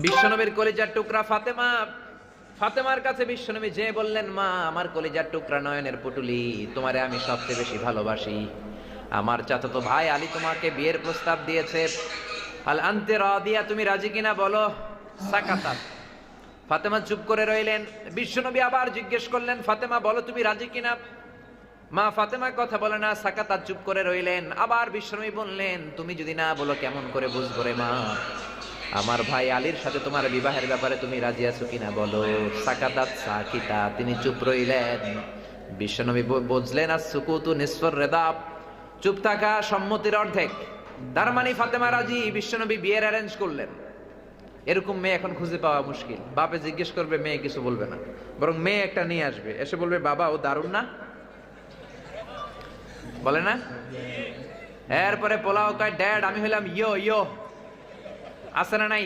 বিশ্বনবীর কলিজার টুকরা ফাতেমা, ফাতেমার কাছে বিশ্বনবী যে বললেন, মা আমার কলিজার টুকরা নয়নের পুটুলি, তোমারে আমি সবচেয়ে বেশি ভালোবাসি। আমার চাচাতো ভাই আলী তোমাকে বিয়ের প্রস্তাব দিয়েছে, আল আনতে রাদিয়া, তুমি রাজি কিনা বলো। সাকাতাত, ফাতেমা চুপ করে রইলেন। বিশ্বনবী আবার জিজ্ঞেস করলেন, ফাতেমা বলো তুমি রাজি কিনা। মা ফাতেমা কথা বলে না, সাকাতাত, চুপ করে রইলেন। আবার বিশ্বনবী বললেন, তুমি যদি না বলো কেমন করে বুঝবো রে মা, আমার ভাই আলীর সাথে তোমার বিবাহের ব্যাপারে তুমি রাজি আছো কিনা বলো। সাকাতাত সাকিতা, তিনি চুপ রইলেন। বিশ্বনবী বুঝলেন আর সুকুতু নিসফর রেদাব, চুপ থাকা সম্মতির অর্ধেক। তার মানে ফাতেমা রাজি। বিশ্বনবী বিয়ের অ্যারেঞ্জ করলেন। এরকম মেয়ে এখন খুঁজে পাওয়া মুশকিল। বাপে জিজ্ঞেস করবে, মেয়ে কিছু বলবে না, বরং মেয়ে একটা নিয়ে আসবে, এসে বলবে বাবা ও দারুণ না, বলে না। এরপরে পোলাও কয়, ড্যাড আমি হইলাম ইয়ো ইয়ো, আছে না নাই?